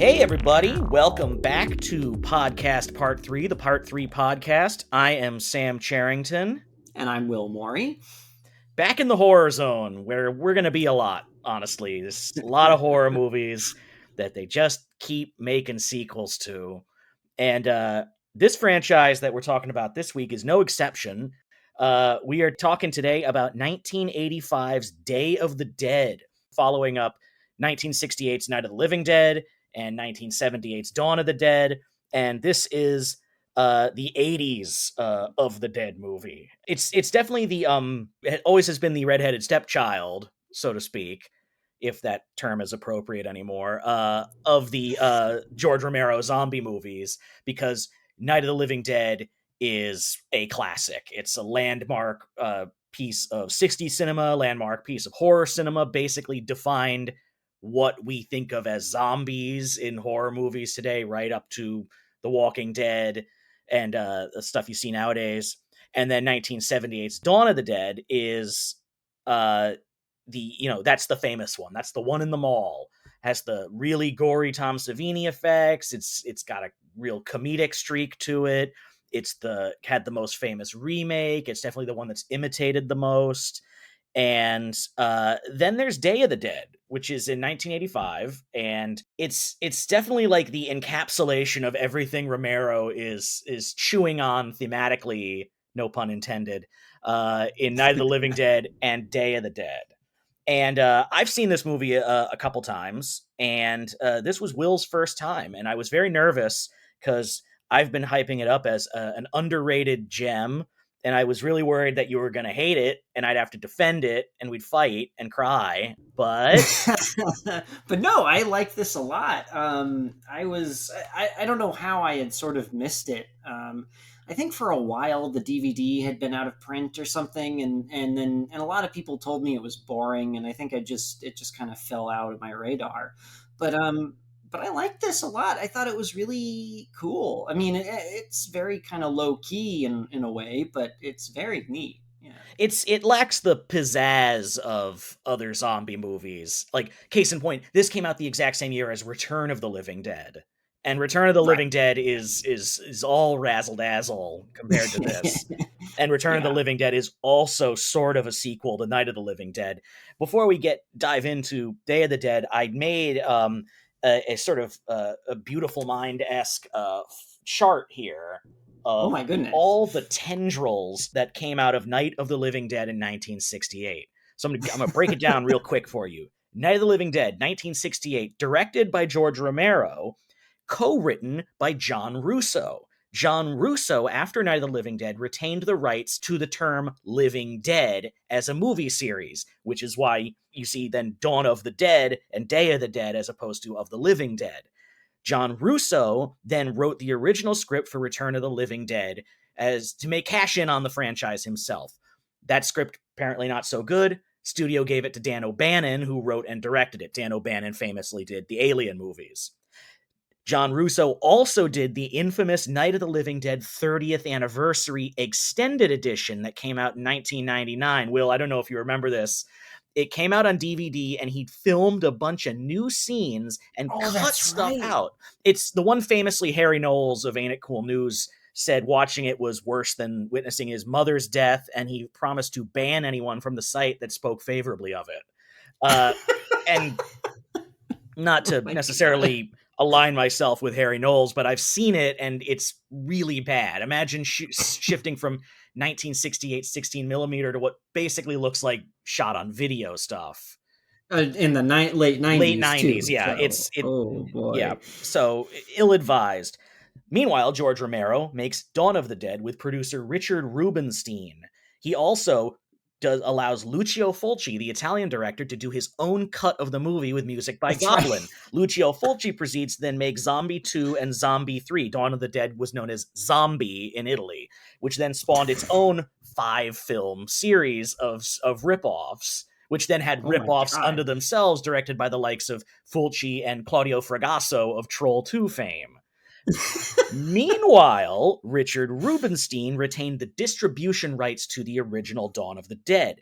Hey, everybody. Welcome back to Podcast Part 3, the Part 3 podcast. I am Sam Charrington. And I'm Will Morey. Back in the horror zone, where we're going to be a lot, honestly. There's a lot of horror movies that they just keep making sequels to. And this franchise that we're talking about this week is no exception. We are talking today about 1985's Day of the Dead, following up 1968's Night of the Living Dead and 1978's Dawn of the Dead. And this is the 80s of the Dead movie. It's definitely it always has been the redheaded stepchild, so to speak, if that term is appropriate anymore, of the George Romero zombie movies, because Night of the Living Dead is a classic. It's a landmark piece of 60s cinema, landmark piece of horror cinema, basically defined what we think of as zombies in horror movies today, right up to The Walking Dead and the stuff you see nowadays. And then 1978's Dawn of the Dead is that's the famous one. That's the one in the mall. Has the really gory Tom Savini effects. It's got a real comedic streak to it. Had the most famous remake. It's definitely the one that's imitated the most. And then there's Day of the Dead, which is in 1985, and it's definitely like the encapsulation of everything Romero is chewing on thematically, no pun intended, in Night of the Living Dead and Day of the Dead. And I've seen this movie a couple times, and this was Will's first time, and I was very nervous because I've been hyping it up as an underrated gem, and I was really worried that you were going to hate it, and I'd have to defend it, and we'd fight and cry, but... But no, I like this a lot. I don't know how I had sort of missed it. I think for a while the DVD had been out of print or something, and a lot of people told me it was boring, and I think it just kind of fell out of my radar. But I like this a lot. I thought it was really cool. I mean, it's very kind of low key in a way, but it's very neat. Yeah. It lacks the pizzazz of other zombie movies. Like, case in point, this came out the exact same year as Return of the Living Dead. And Return of the Living Dead is all razzle dazzle compared to this. And Return of the Living Dead is also sort of a sequel to Night of the Living Dead. Before we dive into Day of the Dead, I made a sort of a Beautiful Mind-esque chart here of Oh my goodness. all the tendrils that came out of Night of the Living Dead in 1968. So I'm going to break it down real quick for you. Night of the Living Dead, 1968, directed by George Romero, co-written by John Russo. John Russo, after Night of the Living Dead, retained the rights to the term Living Dead as a movie series, which is why you see then Dawn of the Dead and Day of the Dead as opposed to Of the Living Dead. John Russo then wrote the original script for Return of the Living Dead as to make cash in on the franchise himself. That script apparently not so good. Studio gave it to Dan O'Bannon, who wrote and directed it. Dan O'Bannon famously did the Alien movies. John Russo also did the infamous Night of the Living Dead 30th Anniversary Extended Edition that came out in 1999. Will, I don't know if you remember this. It came out on DVD, and he filmed a bunch of new scenes and cut stuff out. It's the one famously Harry Knowles of Ain't It Cool News said watching it was worse than witnessing his mother's death, and he promised to ban anyone from the site that spoke favorably of it. And not to necessarily align myself with Harry Knowles, but I've seen it, and it's really bad. Imagine shifting from 1968 16 millimeter to what basically looks like shot on video stuff. In the late 90s. Late 90s, too, yeah. So. Oh, boy. Yeah, so ill-advised. Meanwhile, George Romero makes Dawn of the Dead with producer Richard Rubinstein. He also allows Lucio Fulci, the Italian director, to do his own cut of the movie with music by Goblin. Right. Lucio Fulci proceeds to then make Zombie 2 and Zombie 3. Dawn of the Dead was known as Zombie in Italy, which then spawned its own 5-film series of rip-offs, which then had rip-offs unto themselves, directed by the likes of Fulci and Claudio Fragasso of Troll 2 fame. Meanwhile, Richard Rubinstein retained the distribution rights to the original Dawn of the Dead.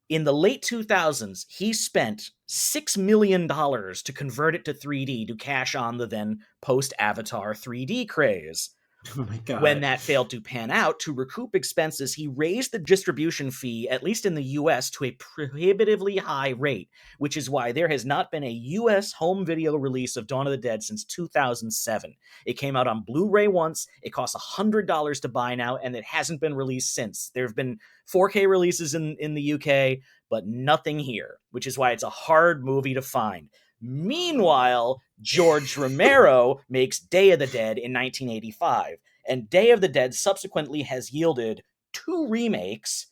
In the late 2000s, he spent $6 million to convert it to 3D to cash on the then post-Avatar 3D craze. Oh my God. When that failed to pan out, to recoup expenses, he raised the distribution fee, at least in the US, to a prohibitively high rate, which is why there has not been a US home video release of Dawn of the Dead since 2007. It came out on Blu-ray once, it costs $100 to buy now, and it hasn't been released since. There have been 4K releases in the UK, but nothing here, which is why it's a hard movie to find. Meanwhile, George Romero makes Day of the Dead in 1985, and Day of the Dead subsequently has yielded 2 remakes,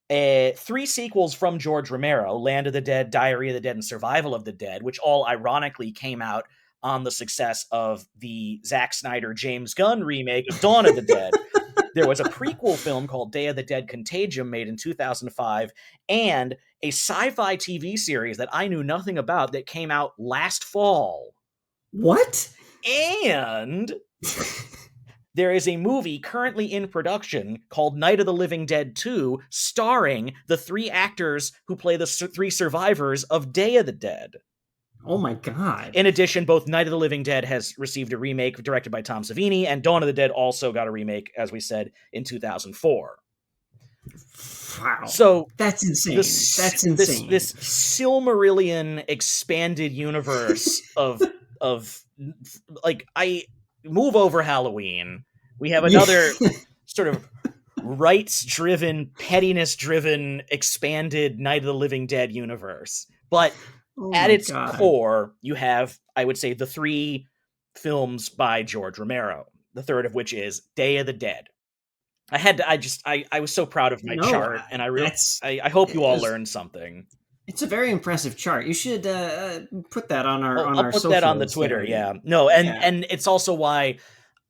3 sequels from George Romero, Land of the Dead, Diary of the Dead, and Survival of the Dead, which all ironically came out on the success of the Zack Snyder James Gunn remake of Dawn of the Dead. There was a prequel film called Day of the Dead Contagium made in 2005, and a sci-fi TV series that I knew nothing about that came out last fall. What? And there is a movie currently in production called Night of the Living Dead 2, starring the 3 actors who play the 3 survivors of Day of the Dead. Oh my God. In addition, both Night of the Living Dead has received a remake directed by Tom Savini, and Dawn of the Dead also got a remake, as we said, in 2004. Wow. So that's insane. That's insane. This Silmarillion expanded universe of like, I move over Halloween. We have another sort of rights-driven, pettiness-driven, expanded Night of the Living Dead universe. But at its core, you have, I would say, the 3 films by George Romero, the third of which is Day of the Dead. I was so proud of my chart, and I hope you all learned something. It's a very impressive chart. You should put that on our I'll put that on the Twitter. There. Yeah, no, and it's also why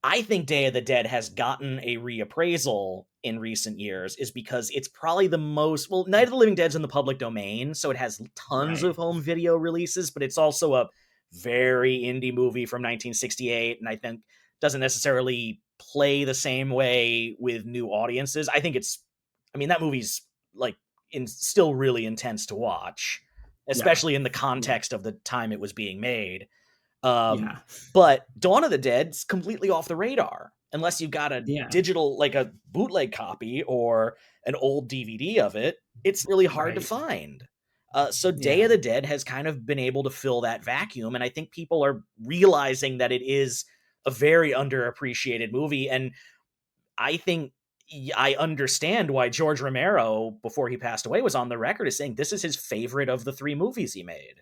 I think Day of the Dead has gotten a reappraisal in recent years, is because it's probably the most, well, Night of the Living Dead's in the public domain, so it has tons of home video releases, but it's also a very indie movie from 1968, and I think doesn't necessarily play the same way with new audiences. I think that movie's like still really intense to watch, especially in the context of the time it was being made. But Dawn of the Dead's completely off the radar unless you've got a digital, like a bootleg copy or an old DVD of it. It's really hard to find. So Day of the Dead has kind of been able to fill that vacuum, and I think people are realizing that it is a very underappreciated movie. And I think I understand why George Romero, before he passed away, was on the record as saying this is his favorite of the 3 movies he made.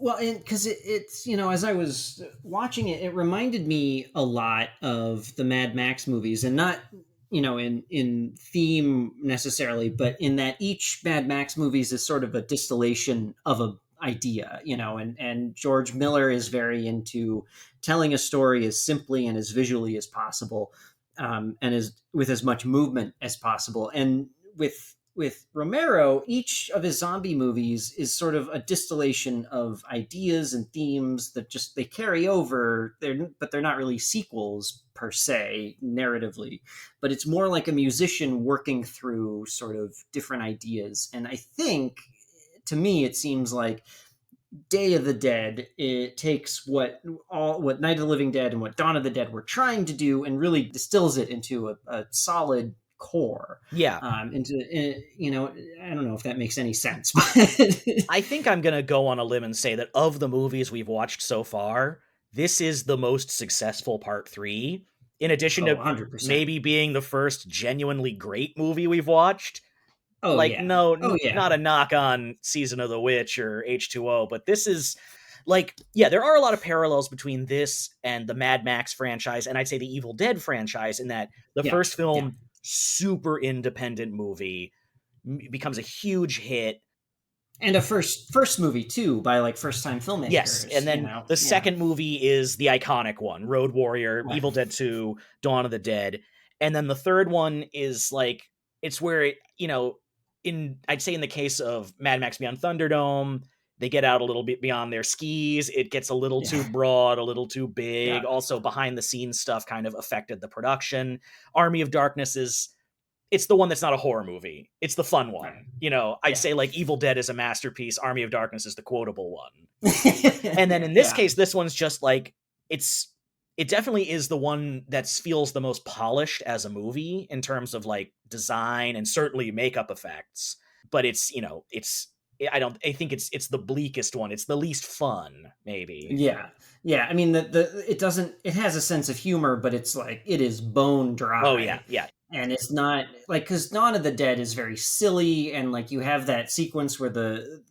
Well, because it's, as I was watching it, it reminded me a lot of the Mad Max movies, and not, in theme necessarily, but in that each Mad Max movies is sort of a distillation of a idea, and George Miller is very into telling a story as simply and as visually as possible, and with as much movement as possible. And with Romero, each of his zombie movies is sort of a distillation of ideas and themes that just they carry over. But they're not really sequels per se narratively, but it's more like a musician working through sort of different ideas. And I think, to me, it seems like Day of the Dead, it takes what Night of the Living Dead and what Dawn of the Dead were trying to do and really distills it into a solid core. I don't know if that makes any sense, but I think I'm gonna go on a limb and say that of the movies we've watched so far, this is the most successful part 3, in addition to 100%. maybe being the first genuinely great movie we've watched. Not a knock on Season of the Witch or H2O, but this is there are a lot of parallels between this and the Mad Max franchise, and I'd say the Evil Dead franchise, in that the first film, super independent movie, becomes a huge hit. And a first movie, too, by first time filmmakers. Yes, and then the second movie is the iconic one, Road Warrior, Evil Dead 2, Dawn of the Dead. And then the third one is it's where it, I'd say in the case of Mad Max Beyond Thunderdome, they get out a little bit beyond their skis. It gets a little too broad, a little too big. Also, behind the scenes stuff kind of affected the production. Army of Darkness is it's the one that's not a horror movie. It's the fun one. Right. You know, I'd Yeah. say like Evil Dead is a masterpiece. Army of Darkness is the quotable one. And then in this Yeah. case, this one's just like, it definitely is the one that feels the most polished as a movie in terms of like design and certainly makeup effects. But it's, you know, I think it's the bleakest one. It's the least fun, maybe. Yeah. Yeah. I mean, it has a sense of humor, but it's like, it is bone dry. Oh yeah, yeah. And it's not like, because Dawn of the Dead is very silly, and like you have that sequence where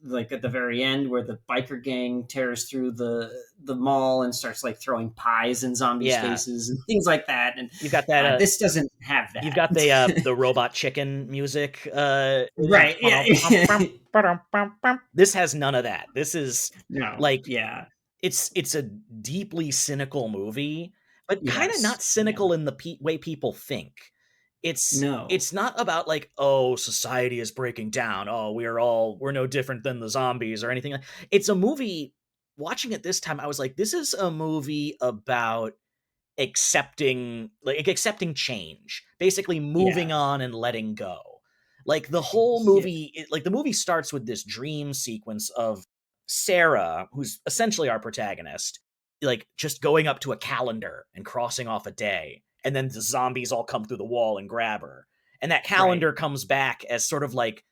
like at the very end where the biker gang tears through the mall and starts like throwing pies in zombies' Yeah. faces and things like that. And You've got that. this doesn't have that. You've got the robot chicken music. Right. Yeah. This has none of that. This is No. like, Yeah. it's a deeply cynical movie, but kind of Yes. not cynical in the way people think. No. It's not about like, oh, society is breaking down. Oh, we're no different than the zombies or anything. It's a movie. Watching it this time, I was like, this is a movie about accepting change, basically moving on and letting go. Like the whole movie, like the movie starts with this dream sequence of Sarah, who's essentially our protagonist, like just going up to a calendar and crossing off a day, and then the zombies all come through the wall and grab her. And that calendar comes back as sort of like,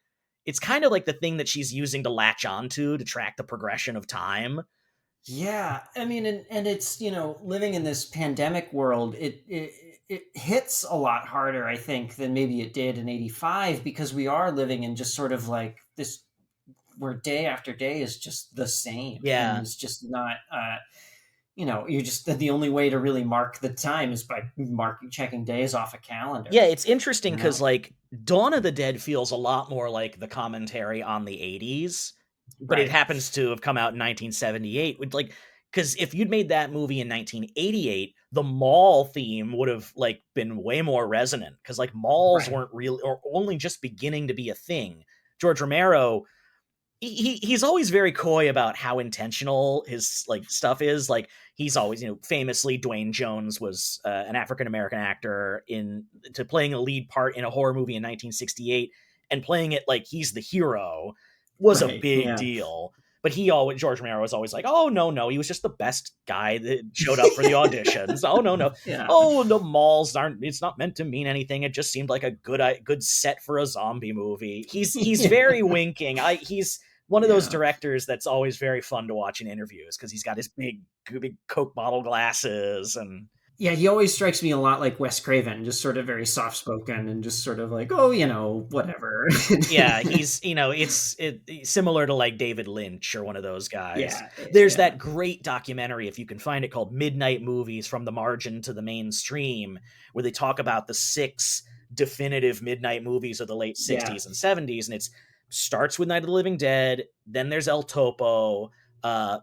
it's kind of like the thing that she's using to latch onto to track the progression of time. Yeah, I mean, and it's, you know, living in this pandemic world, it hits a lot harder, I think, than maybe it did in '85, because we are living in just sort of like this, where day after day is just the same. Yeah, and it's just not. You know, you just, the only way to really mark the time is by checking days off a calendar. Yeah, it's interesting You know? because like Dawn of the Dead feels a lot more like the commentary on the 80s, but it Right. happens to have come out in 1978. With like, because if you'd made that movie in 1988, the mall theme would have like been way more resonant, because like malls Right. weren't real or only just beginning to be a thing. George Romero, he's always very coy about how intentional his like stuff is. Like he's always, you know, famously Dwayne Jones was an African American actor to playing a lead part in a horror movie in 1968, and playing it like he's the hero was a big deal. But George Romero was always like, oh no, he was just the best guy that showed up for the auditions. Oh no, Yeah. oh, the malls it's not meant to mean anything. It just seemed like a good set for a zombie movie. He's very winking. He's one of those directors that's always very fun to watch in interviews, because he's got his big Coke bottle glasses. And yeah, he always strikes me a lot like Wes Craven, just sort of very soft spoken and just sort of like, oh, you know, whatever. Yeah, he's, you know, it's similar to like David Lynch or one of those guys. Yeah, there's that great documentary, if you can find it, called Midnight Movies from the Margin to the Mainstream, where they talk about the 6 definitive midnight movies of the late 60s and 70s, and it's starts with Night of the Living Dead, then there's El Topo,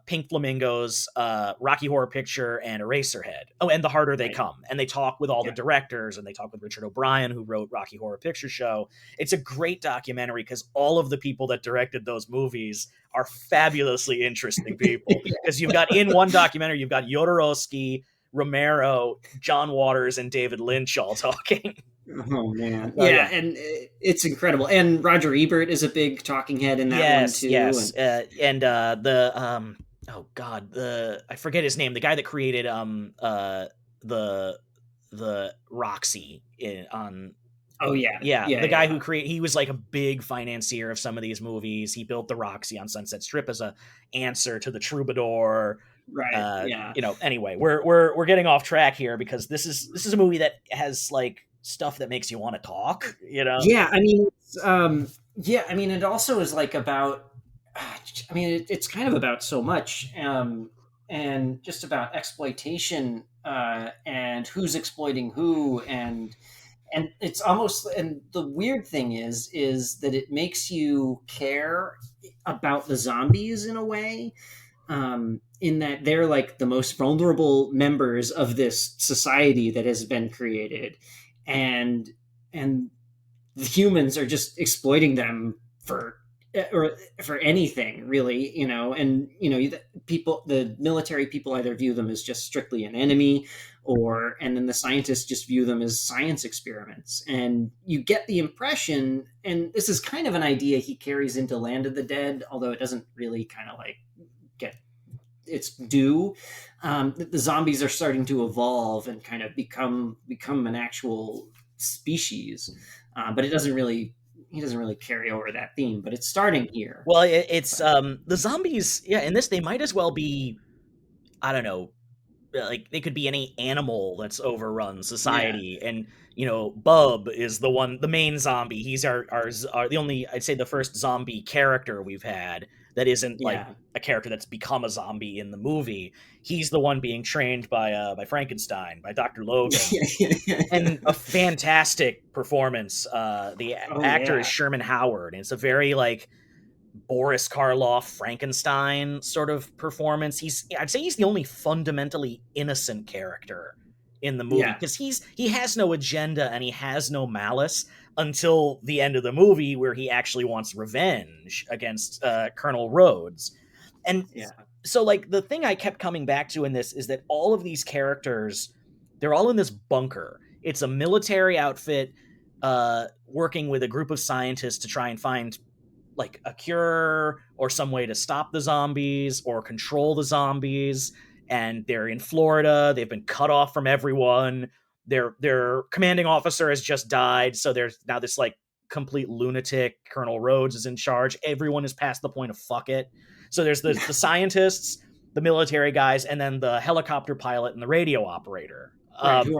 Pink Flamingos, Rocky Horror Picture, and Eraserhead. Oh, and The Harder They Come. And they talk with all the directors, and they talk with Richard O'Brien, who wrote Rocky Horror Picture Show. It's a great documentary because all of the people that directed those movies are fabulously interesting people. Because you've got, in one documentary, you've got Jodorowsky, Romero, John Waters, and David Lynch all talking. Oh man, yeah, and it's incredible. And Roger Ebert is a big talking head in that one too. Yes, and oh god, I forget his name. The guy that created the Roxy on. Oh yeah, the guy who he was like a big financier of some of these movies. He built the Roxy on Sunset Strip as a answer to the Troubadour. Right. You know. Anyway, we're getting off track here, because this is a movie that has like stuff that makes you want to talk, you know? Yeah, I mean, it also is like about, I mean, it's kind of about so much, and just about exploitation, and who's exploiting who, and it's almost, and the weird thing is that it makes you care about the zombies in a way, in that they're like the most vulnerable members of this society that has been created, and the humans are just exploiting them for or for anything really, and people, the military people either view them as just strictly an enemy, and then the scientists just view them as science experiments. And you get the impression, and this is kind of an idea he carries into Land of the Dead, although it doesn't really kind of like get its due, that the zombies are starting to evolve and kind of become an actual species. But it doesn't really he doesn't really carry over that theme, but it's starting here. Well, it's But the zombies. Yeah, in this they might as well be. I don't know, like they could be any animal that's overrun yeah, society. And Bub is the main zombie. He's our the only, I'd say, the first zombie character we've had that isn't like yeah, a character that's become a zombie in the movie. He's the one being trained by Frankenstein, by Dr. Logan, and a fantastic performance. The oh actor is yeah, Sherman Howard, and it's a very like Boris Karloff Frankenstein sort of performance. I'd say he's the only fundamentally innocent character in the movie, yeah, because he has no agenda and he has no malice until the end of the movie, where he actually wants revenge against Colonel Rhodes. And yeah, so like the thing I kept coming back to in this is that all of these characters, they're all in this bunker. It's a military outfit working with a group of scientists to try and find like a cure or some way to stop the zombies or control the zombies. And they're in Florida. They've been cut off from everyone. Their commanding officer has just died, so there's now this like complete lunatic Colonel Rhodes is in charge. Everyone is past the point of fuck it. So there's the scientists, the military guys, and then the helicopter pilot and the radio operator. right. Who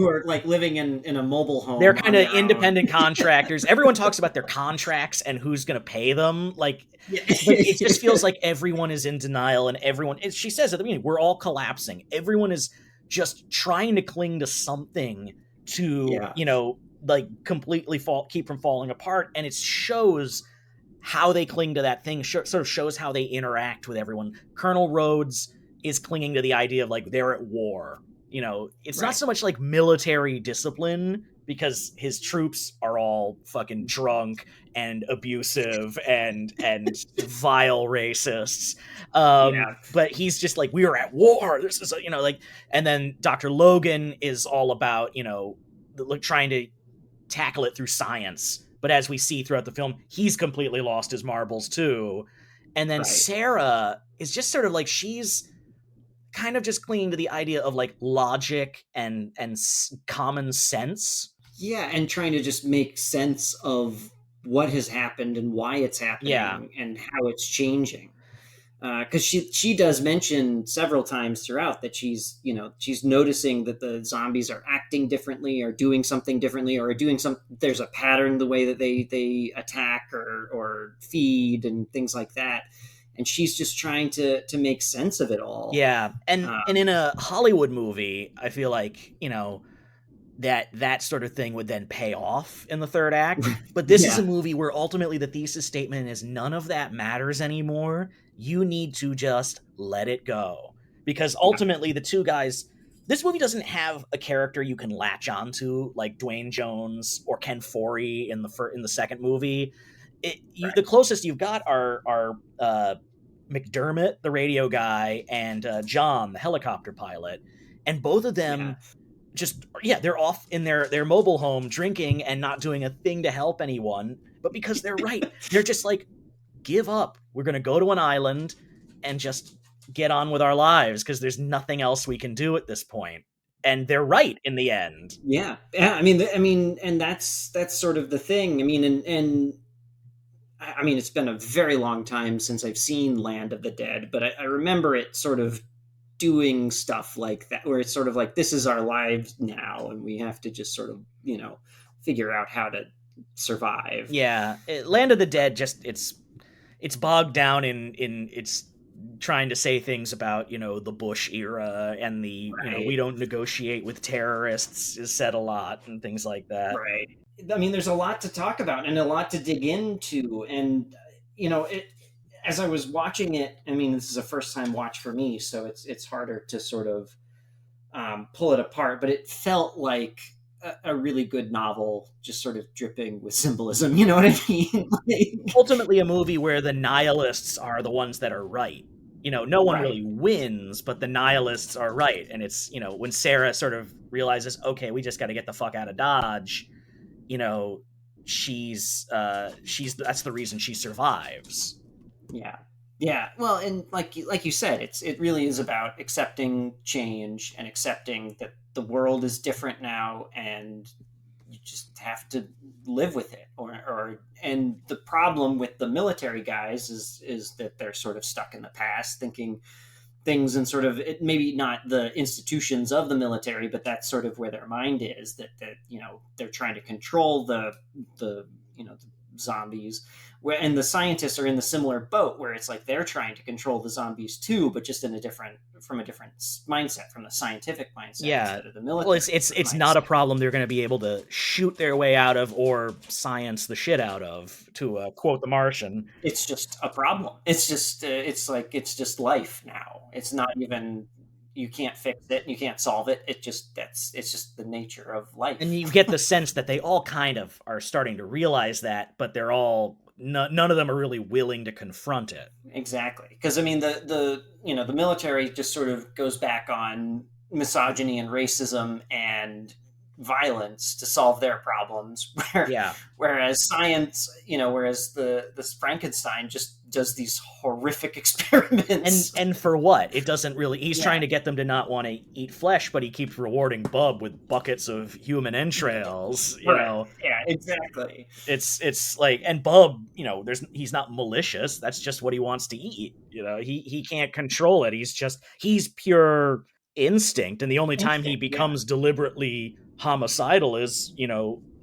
are like living in a mobile They're home kind on of their own. independent contractors. Everyone talks about their contracts and who's going to pay them. Like, Yeah, but it just feels like everyone is in denial, and she says at the beginning, we're all collapsing. Everyone is just trying to cling to something to, yeah, like completely keep from falling apart. And it shows how they cling to that thing, sort of shows how they interact with everyone. Colonel Rhodes is clinging to the idea of like they're at war. It's not right. so much like military discipline, because his troops are all fucking drunk and abusive and vile racists. Yeah, But he's just like, we are at war. This is like, and then Dr. Logan is all about trying to tackle it through science. But as we see throughout the film, he's completely lost his marbles too. And then right. Sarah is just sort of like, she's kind of just clinging to the idea of like logic and common sense. Yeah, and trying to just make sense of what has happened and why it's Yeah. happening and how it's changing. Because she does mention several times throughout that she's noticing that the zombies are acting differently or doing something differently or doing there's a pattern the way that they attack or feed and things like that, and she's just trying to make sense of it all. Yeah. And uh, and in a Hollywood movie, I feel like, that sort of thing would then pay off in the third act. But this is a yeah, movie where ultimately the thesis statement is none of that matters anymore. You need to just let it go. Because yeah, ultimately the two guys, this movie doesn't have a character you can latch onto like Dwayne Jones or Ken Foree in the second movie. The right, closest you've got are McDermott, the radio guy, and John, the helicopter pilot. And both of yeah. them just, yeah, they're off in their mobile home drinking and not doing a thing to help anyone. But because they're right, they're just like, give up. We're going to go to an island and just get on with our lives because there's nothing else we can do at this point. And they're right in the end. Yeah, yeah. I mean, and that's sort of the thing. I mean, and I mean, it's been a very long time since I've seen Land of the Dead, but I remember it sort of doing stuff like that, where it's sort of like this is our lives now, and we have to just sort of figure out how to survive. Yeah, Land of the Dead just it's bogged down in its trying to say things about the Bush era, and the we Right, don't negotiate with terrorists is said a lot, and things like that. right. I mean, there's a lot to talk about and a lot to dig into, and it. As I was watching it, I mean, this is a first time watch for me, so it's harder to sort of pull it apart. But it felt like a really good novel, just sort of dripping with symbolism. You know what I mean? Like, Ultimately, a movie where the nihilists are the ones that are right. No one right. really wins, but the nihilists are right. And it's, when Sarah sort of realizes, okay, we just got to get the fuck out of Dodge, you know, she's that's the reason she survives. Yeah. Yeah. Well, and like you said, it really is about accepting change and accepting that the world is different now, and you just have to live with it. And the problem with the military guys is that they're sort of stuck in the past, thinking things and sort of maybe not the institutions of the military, but that's sort of where their mind is, that they're trying to control the the zombies, and the scientists are in the similar boat where it's like they're trying to control the zombies too, but just from a different mindset, from the scientific mindset, Yeah. instead of the military. Well, it's not a problem they're going to be able to shoot their way out of or science the shit out of, to quote The Martian. It's just a problem. It's just it's just life now. It's not even, you can't fix it, you can't solve it. It's just the nature of life. And you get the sense that they all kind of are starting to realize that, but they're all none of them are really willing to confront it. Exactly, because I mean the military just sort of goes back on misogyny and racism and violence to solve their problems, Yeah. whereas science, whereas this Frankenstein just does these horrific experiments. And for what? It doesn't really. He's Yeah. trying to get them to not want to eat flesh, but he keeps rewarding Bub with buckets of human entrails. Right. Yeah, exactly. It's like, and Bub, he's not malicious. That's just what he wants to eat. He can't control it. He's pure instinct, and the only time he Instinct, yeah. becomes deliberately homicidal is,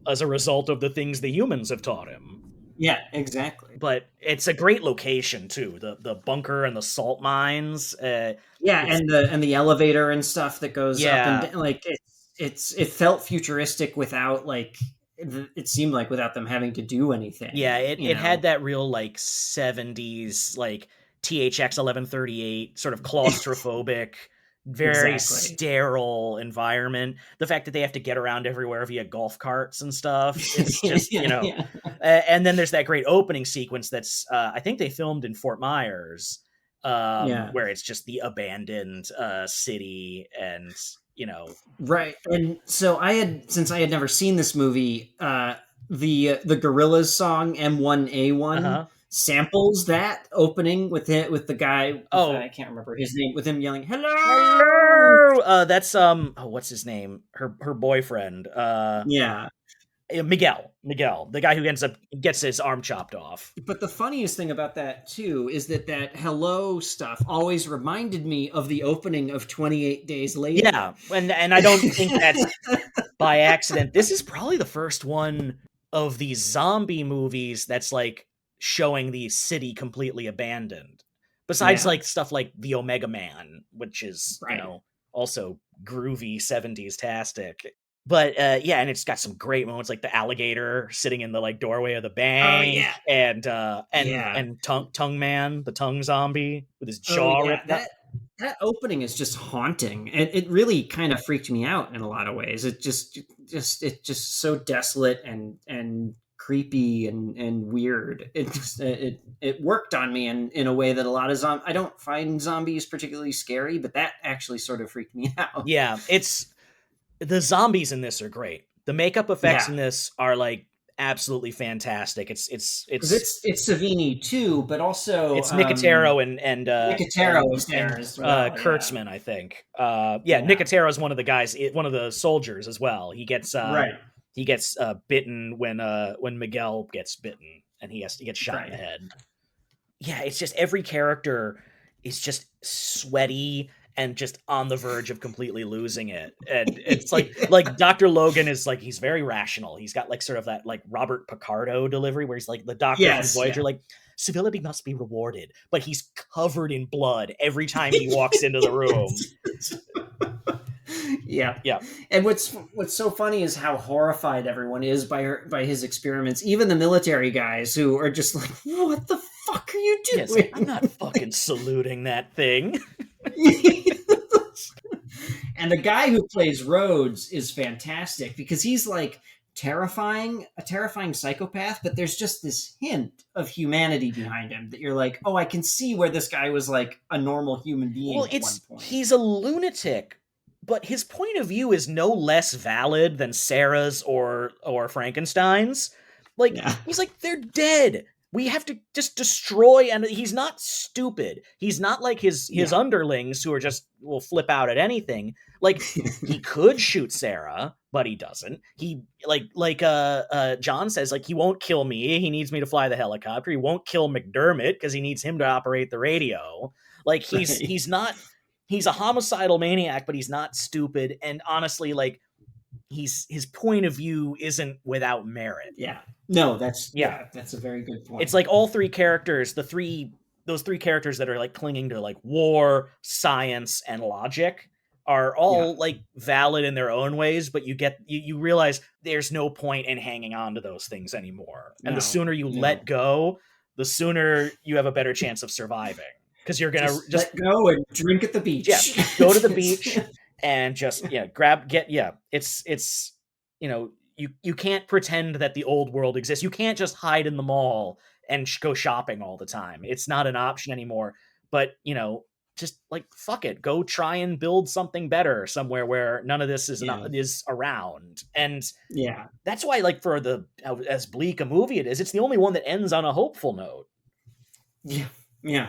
as a result of the things the humans have taught him. Yeah, exactly. But it's a great location too. The bunker and the salt mines. Yeah, and the elevator and stuff that goes up and Yeah. down, like it felt futuristic without it seemed like without them having to do anything. Yeah, it had that real 70s THX 1138 sort of claustrophobic, very Exactly. sterile environment. The fact that they have to get around everywhere via golf carts and stuff, it's just, Yeah. And then there's that great opening sequence that's I think they filmed in Fort Myers, Yeah. where it's just the abandoned city, and Right. And so since I had never seen this movie, the Gorillaz song M1A1 uh-huh. samples that opening with the guy. Oh. I can't remember his name, with him yelling "Hello!" Hello! That's what's his name? Her boyfriend. Yeah. Miguel, the guy who ends up gets his arm chopped off. But the funniest thing about that too is that hello stuff always reminded me of the opening of 28 Days Later. Yeah, and I don't think that's by accident. This is probably the first one of these zombie movies that's showing the city completely abandoned. Besides stuff like The Omega Man, which is, right. Also groovy 70s tastic. But yeah, and it's got some great moments, like the alligator sitting in the doorway of the bank, and Tongue Man, the tongue zombie with his jaw ripped out. That opening is just haunting, and it really kind of freaked me out in a lot of ways. It just so desolate and creepy and weird. It worked on me in a way that a lot of I don't find zombies particularly scary, but that actually sort of freaked me out. Yeah, the zombies in this are great. The makeup effects in this are absolutely fantastic. It's Savini too, but also it's Nicotero and Nicotero is there as well. Kurtzman, I think. Nicotero is one of the guys, one of the soldiers as well. He gets He gets bitten when Miguel gets bitten, and he gets shot in the head. Yeah, it's just every character is just sweaty and just on the verge of completely losing it. And it's like Dr. Logan is he's very rational. He's got sort of that Robert Picardo delivery where he's the doctor from Voyager, civility must be rewarded, but he's covered in blood every time he walks into the room. Yeah. Yeah. And what's so funny is how horrified everyone is by his experiments. Even the military guys who are just like, what the fuck are you doing? Yes, I'm not fucking saluting that thing. And the guy who plays Rhodes is fantastic because he's like a terrifying psychopath, but there's just this hint of humanity behind him that you're like, oh, I can see where this guy was like a normal human being at one point. He's a lunatic, but his point of view is no less valid than Sarah's or Frankenstein's. Like, he's like, they're dead. We have to just destroy, and he's not stupid. He's not like his underlings who are just will flip out at anything. Like, he could shoot Sarah, but he doesn't. He like John says, like, he won't kill me. He needs me to fly the helicopter. He won't kill McDermott because he needs him to operate the radio. Like, he's not. He's a homicidal maniac, but he's not stupid. And honestly, like, his point of view isn't without merit. Yeah. No, that's a very good point. It's like all three characters, those three characters that are like clinging to like war, science, and logic are all like valid in their own ways, but you realize there's no point in hanging on to those things anymore. And the sooner you let go, the sooner you have a better chance of surviving. Because you're gonna just let go and drink at the beach. Yeah, go to the beach and just it's you can't pretend that the old world exists. You can't just hide in the mall and go shopping all the time. It's not an option anymore. But just like fuck it, go try and build something better somewhere where none of this is around. And that's why, like, for as bleak a movie it is, it's the only one that ends on a hopeful note. Yeah.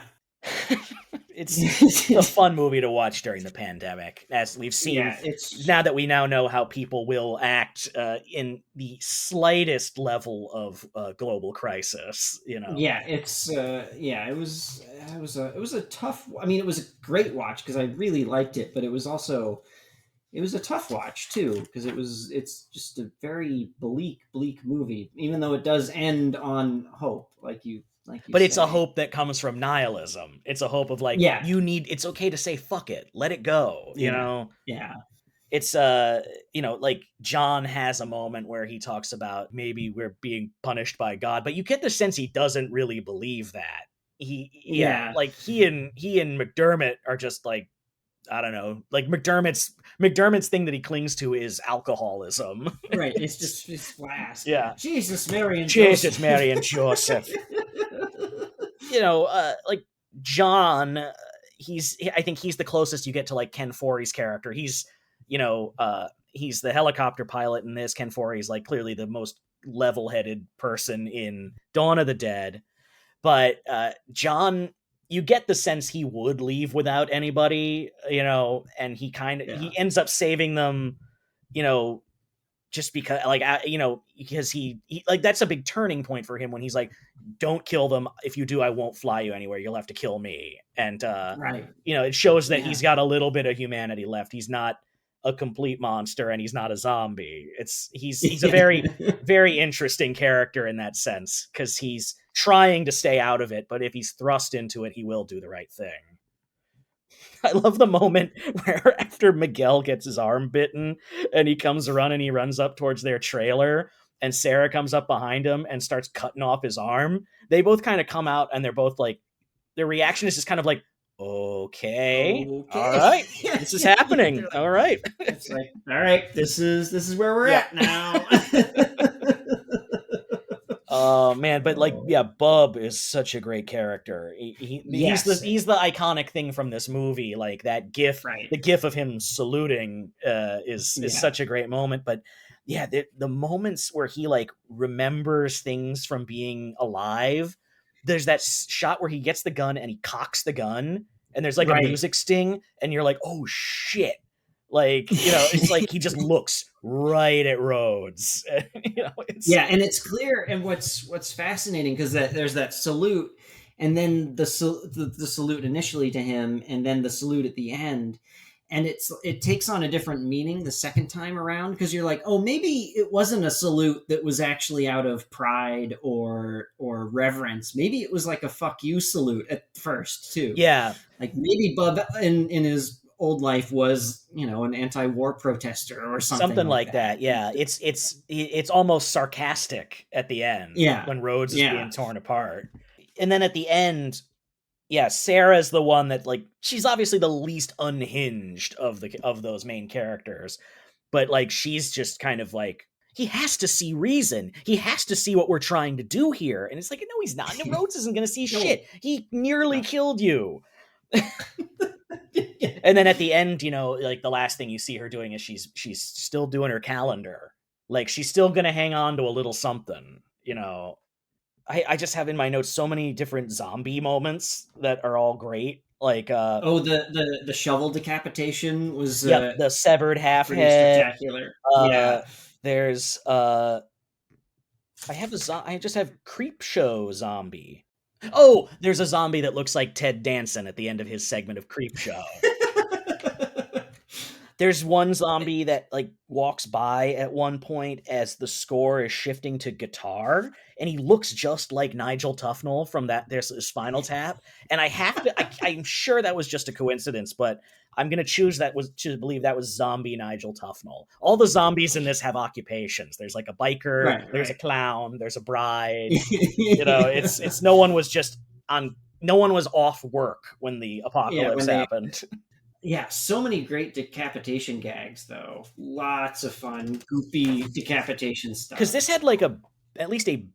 It's a fun movie to watch during the pandemic, as we've seen. Now that we now know how people will act in the slightest level of global crisis, it was a tough. I mean, it was a great watch because I really liked it, but it was a tough watch too because it's just a very bleak movie, even though it does end on hope, like you but it's a hope that comes from nihilism. It's a hope of like, it's okay to say fuck it, let it go. It's like John has a moment where he talks about maybe we're being punished by God, but you get the sense he doesn't really believe that. Like he and McDermott are just like, I don't know, like McDermott's thing that he clings to is alcoholism. Right. It's just his flask. Yeah. Jesus, Mary, and Joseph. Like John, I think he's the closest you get to like Ken Foree's character. He's the helicopter pilot in this. Ken Foree's like clearly the most level-headed person in Dawn of the Dead. But John, you get the sense he would leave without anybody, and he he ends up saving them, just because, like, because he like, that's a big turning point for him when he's like, don't kill them. If you do, I won't fly you anywhere. You'll have to kill me. And, it shows that he's got a little bit of humanity left. He's not a complete monster and he's not a zombie. He's a very, very interesting character in that sense, because he's trying to stay out of it, but if he's thrust into it, he will do the right thing. I love the moment where after Miguel gets his arm bitten and he runs up towards their trailer, and Sarah comes up behind him and starts cutting off his arm. They both kind of come out and they're both like, their reaction is just kind of like, okay. All right, this is happening. All right. It's like, all right, this is where we're at now. Oh man, but Bub is such a great character. He's the iconic thing from this movie. Like that GIF, the GIF of him saluting is such a great moment. But the moments where he like remembers things from being alive. There's that shot where he gets the gun and he cocks the gun, and there's like a music sting, and you're like, oh shit. Like, it's like he just looks right at Rhodes. And it's clear. And what's fascinating, because there's that salute, and then the salute initially to him, and then the salute at the end, and it takes on a different meaning the second time around, because you're like, oh, maybe it wasn't a salute that was actually out of pride or reverence. Maybe it was like a fuck you salute at first too. Yeah, like maybe Bub in his old life was, an anti-war protester or something like that. Yeah, it's almost sarcastic at the end. Yeah, when Rhodes is being torn apart, and then at the end, yeah, Sarah's the one that, like, she's obviously the least unhinged of those main characters, but like she's just kind of like, he has to see reason. He has to see what we're trying to do here. And it's like, no, he's not. No, Rhodes isn't going to see No, shit. He nearly no. killed you. And then at the end, you know, like the last thing you see her doing is she's still doing her calendar. Like she's still going to hang on to a little something, you know. I just have in my notes so many different zombie moments that are all great. Like Oh, the shovel decapitation was yep, the severed half pretty head. spectacular. Uh Yeah. there's I just have Creep Show zombie. Oh, there's a zombie that looks like Ted Danson at the end of his segment of Creep Show. There's one zombie that like walks by at one point as the score is shifting to guitar, and he looks just like Nigel Tufnell from there's Spinal Tap. And I'm sure that was just a coincidence, but I'm gonna choose to believe that was zombie Nigel Tufnell. All the zombies in this have occupations. There's like a biker, Right, there's a right. clown, there's a bride. You know, it's no one was just on. No one was off work when the Yeah, apocalypse when they happened. yeah, so many great decapitation gags though. Lots of fun, goofy decapitation Because stuff. this had like at least a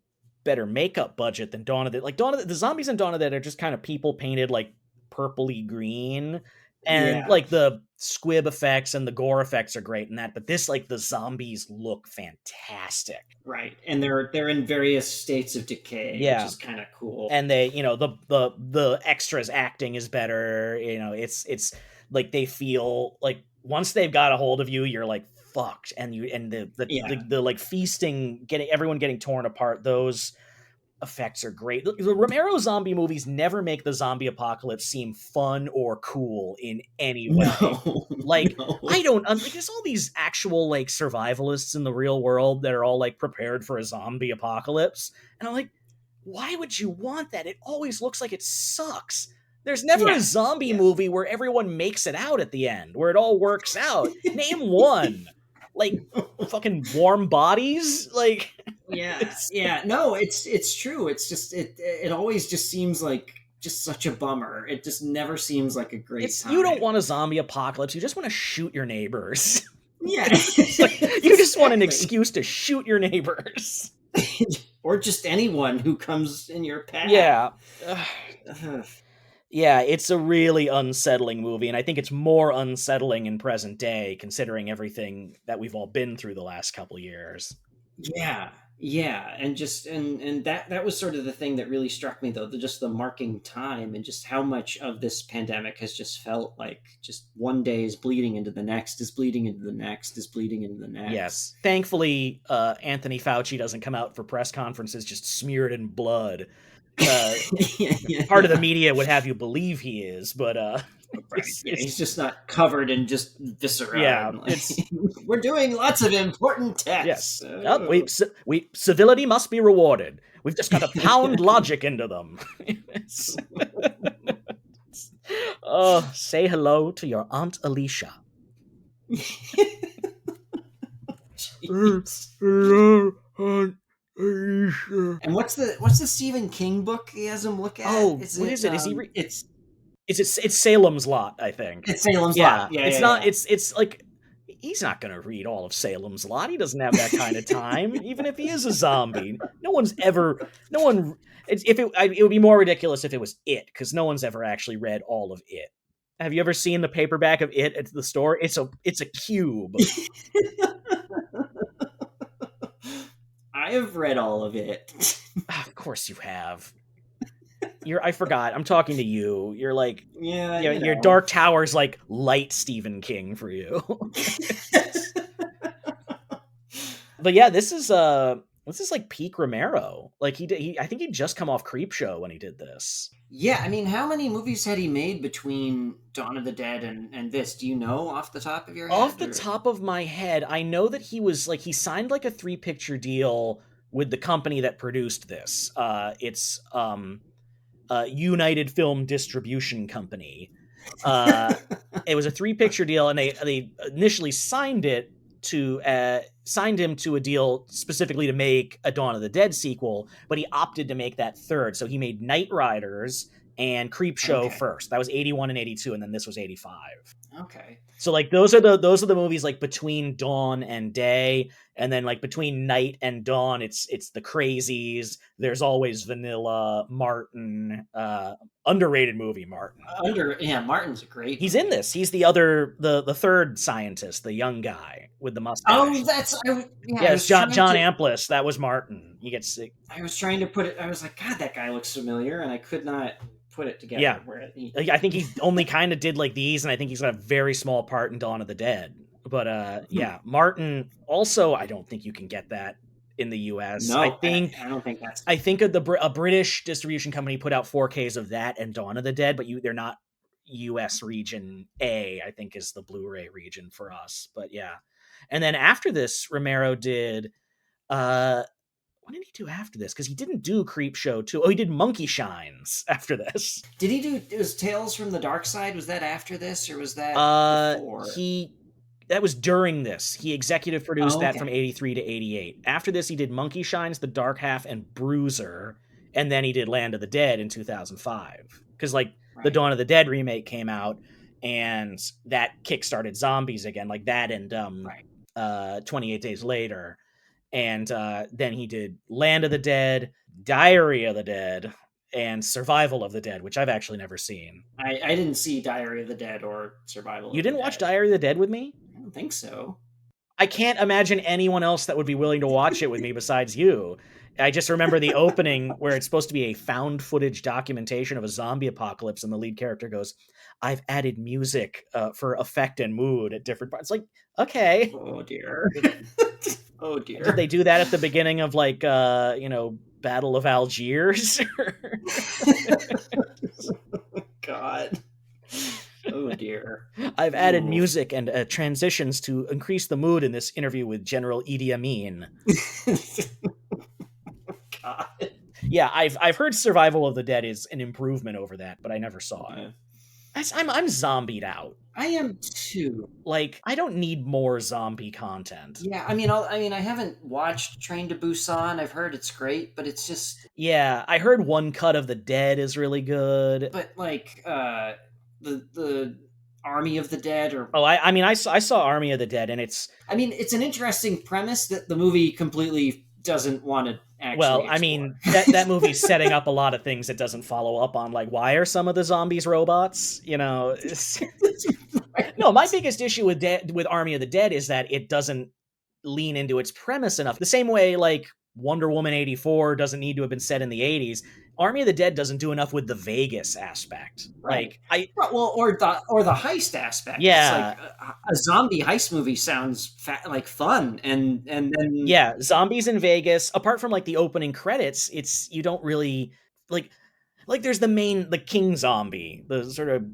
better makeup budget than Dawn of the the zombies in Dawn of the Dead are just kind of people painted like purpley green, and Yeah, like the squib effects and the gore effects are great in that, but this, like, the zombies look fantastic. right. And they're in various states of decay, which Yeah, is kind of cool. and they, you know, the extras acting is better. You know, it's like they feel like once they've got a hold of you, you're like fucked, and Yeah. the like feasting, getting everyone getting torn apart. Those effects are great. The Romero zombie movies never make the zombie apocalypse seem fun or cool in any way. No, Like, no. I don't like, there's all these actual like survivalists in the real world that are all like prepared for a zombie apocalypse, and I'm like, why would you want that? It always looks like it sucks. There's never a Yeah, zombie yeah. movie where everyone makes it out at the end, where it all works out. Name one. Like fucking Warm Bodies? Like Yeah, it's, yeah. No, it's true. It's just it always just seems like just such a bummer. It just never seems like a great you don't time. want a zombie apocalypse. You just want to shoot your neighbors. Yeah, It's like you just want an exactly. excuse to shoot your neighbors. Or just anyone who comes in your path. Yeah. Ugh. Ugh. Yeah, it's a really unsettling movie, and I think it's more unsettling in present day considering everything that we've all been through the last couple years. Yeah, yeah, and just and that was sort of the thing that really struck me though, just the marking time and just how much of this pandemic has just felt like just one day is bleeding into the next, is bleeding into the next, is bleeding into the next. Yes. Thankfully, Anthony Fauci doesn't come out for press conferences just smeared in blood. Uh, Yeah, yeah, Part of the yeah. media would have you believe he is, but Right. Yeah, it's he's just not covered in just viscera yeah, and like it's we're doing lots of important tests. yes. Yep, Oh. we civility must be rewarded. We've just got to pound logic into them. It's- oh, say hello to your Aunt Alicia. Jeez. Hello, Aunt Alicia. And what's the Stephen King book he has him look at? Oh, what is it? Is he? It's Salem's Lot, I think. It's Salem's Lot. Yeah, Yeah, it's yeah, not. yeah. It's like he's not going to read all of Salem's Lot. He doesn't have that kind of time. Even if he is a zombie, no one's ever. No one. It would be more ridiculous if it was It, because no one's ever actually read all of It. Have you ever seen the paperback of It at the store? It's a cube. I have read all of it. Of course you have. I forgot. I'm talking to you. You're like, Yeah, you know, you your know. Dark Tower's like light Stephen King for you. But yeah, this is like peak Romero. Like I think he'd just come off Creep Show when he did this. Yeah, I mean, how many movies had he made between Dawn of the Dead and this? Do you know off the top of your Off head? the Or top of my head, I know that he signed like a 3-picture deal with the company that produced this. It's United Film Distribution Company. It was a 3-picture deal, and they initially signed him to a deal specifically to make a Dawn of the Dead sequel, but he opted to make that third. So he made Night Riders and Creepshow Okay. first. That was 81 and 82, and then this was 85. Okay. So like those are the movies like between dawn and day, and then like between night and dawn, it's the Crazies. There's always Vanilla, Martin, underrated movie, Martin. Martin's a great He's movie. in this. He's the third scientist, the young guy with the mustache. Oh, that's yes, John Amplis. That was Martin. He gets sick. I was trying to put it. I was like, God, that guy looks familiar, and I could not put it together. Yeah, I think he only kind of did like these, and I think he's got a very small part in Dawn of the Dead. But yeah, Martin. Also, I don't think you can get that in the U.S. No, I don't think that's. I think a British distribution company put out 4Ks of that and Dawn of the Dead, but they're not U.S. region A. I think is the Blu-ray region for us. But yeah, and then after this, Romero did. What did he do after this? Because he didn't do Creepshow 2. Oh, he did Monkey Shines after this. Did he do? It was Tales from the Dark Side. Was that after this, or was that before? That was during this. He executive produced that from 83 to 88. After this, he did Monkey Shines, The Dark Half, and Bruiser, and then he did Land of the Dead in 2005. Because the Dawn of the Dead remake came out, and that kickstarted zombies again, like that and 28 Days Later. And then he did Land of the Dead, Diary of the Dead, and Survival of the Dead, which I've actually never seen. I didn't see Diary of the Dead or Survival of the Dead. You didn't watch Diary of the Dead with me? I don't think so. I can't imagine anyone else that would be willing to watch it with me besides you. I just remember the opening where it's supposed to be a found footage documentation of a zombie apocalypse, and the lead character goes, I've added music for effect and mood at different parts. Like, okay. Oh, dear. Oh, dear. Did they do that at the beginning of Battle of Algiers? God. Oh, dear. I've added music and transitions to increase the mood in this interview with General Idi Amin. God. Yeah, I've heard Survival of the Dead is an improvement over that, but I never saw it. I'm zombied out. I am too. Like, I don't need more zombie content. Yeah, I mean, I haven't watched Train to Busan. I've heard it's great, but it's just. Yeah, I heard One Cut of the Dead is really good. But the Army of the Dead, or I saw Army of the Dead, and it's. I mean, it's an interesting premise that the movie completely doesn't want to. Well, I mean, that movie's setting up a lot of things it doesn't follow up on. Like, why are some of the zombies robots? You know, no. My biggest issue with Army of the Dead is that it doesn't lean into its premise enough. The same way, like Wonder Woman 84 doesn't need to have been set in the 80s. Army of the Dead doesn't do enough with the Vegas aspect. Right. Or the heist aspect. Yeah. It's like a zombie heist movie sounds like fun, and then yeah, zombies in Vegas. Apart from like the opening credits, you don't really like there's the king zombie, the sort of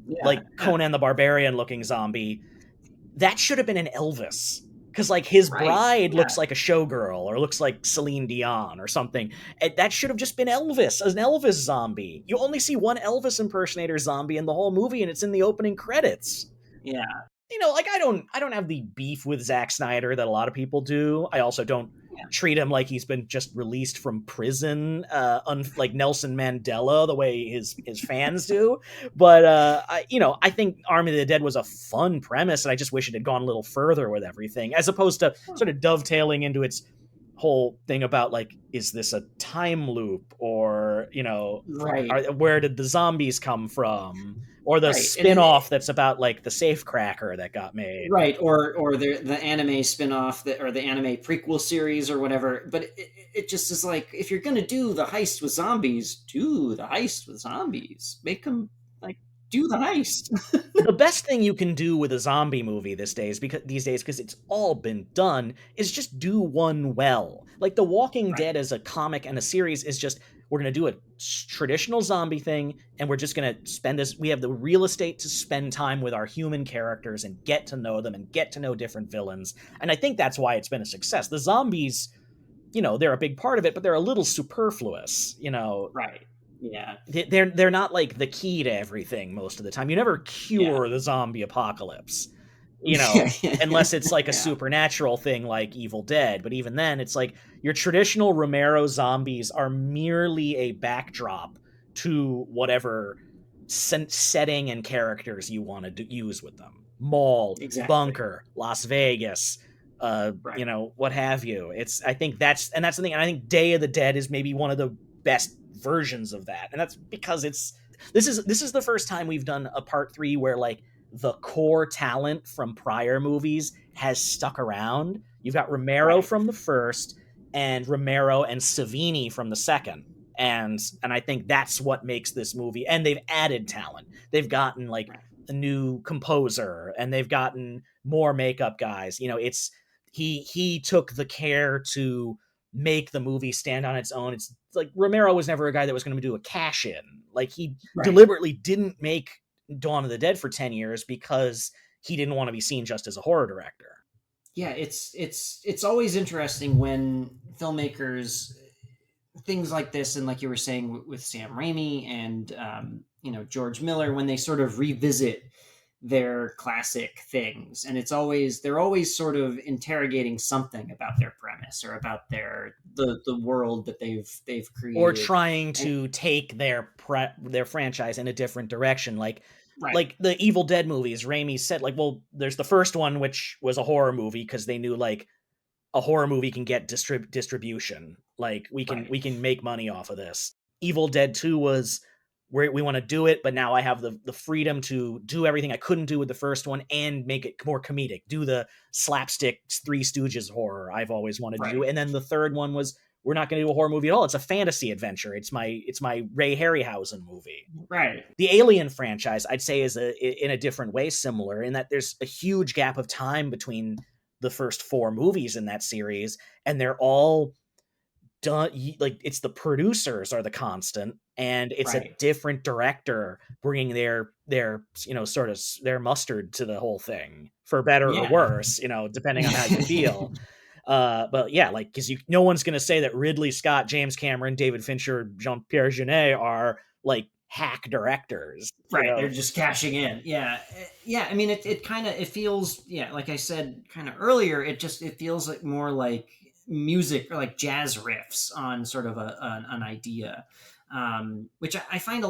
Conan the Barbarian looking zombie. That should have been an Elvis. Because, like, his bride looks like a showgirl or looks like Celine Dion or something. And that should have just been Elvis, an Elvis zombie. You only see one Elvis impersonator zombie in the whole movie, and it's in the opening credits. Yeah. You know, like, I don't have the beef with Zack Snyder that a lot of people do. I also don't treat him like he's been just released from prison, like Nelson Mandela, the way his fans do. But I think Army of the Dead was a fun premise, and I just wish it had gone a little further with everything, as opposed to sort of dovetailing into its whole thing about, like, is this a time loop, or where did the zombies come from, or the spin-off that's about like the safe cracker that got made, right? Or the anime spin-off or the anime prequel series or whatever. But it just is like, if you're gonna do the heist with zombies, do the heist with zombies. Make them do the heist. The best thing you can do with a zombie movie these days, because it's all been done, is just do one well. Like The Walking Dead as a comic and a series is just, we're going to do a traditional zombie thing, and we're just going to we have the real estate to spend time with our human characters and get to know them and get to know different villains. And I think that's why it's been a success. The zombies, they're a big part of it, but they're a little superfluous, Right. Yeah. They're not like the key to everything most of the time. You never cure the zombie apocalypse, unless it's like a supernatural thing like Evil Dead. But even then, it's like your traditional Romero zombies are merely a backdrop to whatever setting and characters you want to use with them. Mall, Exactly. bunker, Las Vegas, Right. what have you. I think that's the thing. And I think Day of the Dead is maybe one of the best versions of that. And that's because this is the first time we've done a part 3 where like the core talent from prior movies has stuck around. You've got Romero from the first, and Romero and Savini from the second. And I think that's what makes this movie. And they've added talent. They've gotten like a new composer, and they've gotten more makeup guys. It's he took the care to make the movie stand on its own. It's like Romero was never a guy that was going to do a cash in. Like he deliberately didn't make Dawn of the Dead for 10 years because he didn't want to be seen just as a horror director. Yeah, it's always interesting when filmmakers, things like this, and like you were saying with Sam Raimi and George Miller, when they sort of revisit their classic things, and they're always sort of interrogating something about their premise or about the world that they've created, or trying to take their franchise in a different direction. Like the Evil Dead movies, Raimi said, like, well, there's the first one, which was a horror movie because they knew like a horror movie can get distribution. Like we can make money off of this. Evil Dead 2 was where we want to do it, but now I have the freedom to do everything I couldn't do with the first one and make it more comedic. Do the slapstick Three Stooges horror I've always wanted to do. And then the third one was, we're not going to do a horror movie at all. It's a fantasy adventure. It's my Ray Harryhausen movie. Right. The Alien franchise, I'd say, is in a different way similar in that there's a huge gap of time between the first 4 movies in that series, and they're all done. Like, it's the producers are the constant, and it's a different director bringing their sort of their mustard to the whole thing, for better or worse, depending on how you feel. But yeah, like, because no one's going to say that Ridley Scott, James Cameron, David Fincher, Jean-Pierre Jeunet are like hack directors. They're just cashing in. Yeah. I mean, it feels, like I said kind of earlier, it feels like more like music or like jazz riffs on sort of an idea, which I find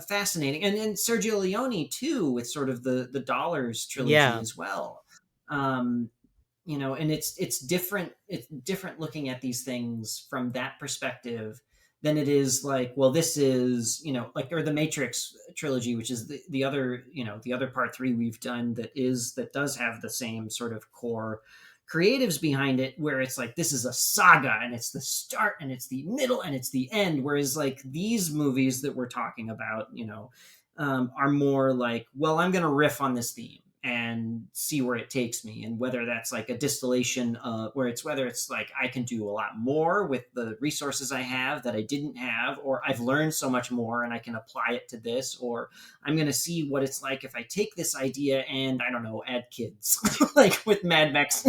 fascinating. And Sergio Leone too, with sort of the Dollars trilogy as well. And it's different. It's different looking at these things from that perspective than it is like, well, this is, or the Matrix trilogy, which is the other, the other part 3 we've done that does have the same sort of core creatives behind it, where it's like, this is a saga, and it's the start and it's the middle and it's the end. Whereas like these movies that we're talking about, are more like, well, I'm going to riff on this theme and see where it takes me, and whether that's like a distillation whether it's like I can do a lot more with the resources I have that I didn't have, or I've learned so much more and I can apply it to this, or I'm going to see what it's like if I take this idea and, I don't know, add kids like with Mad Max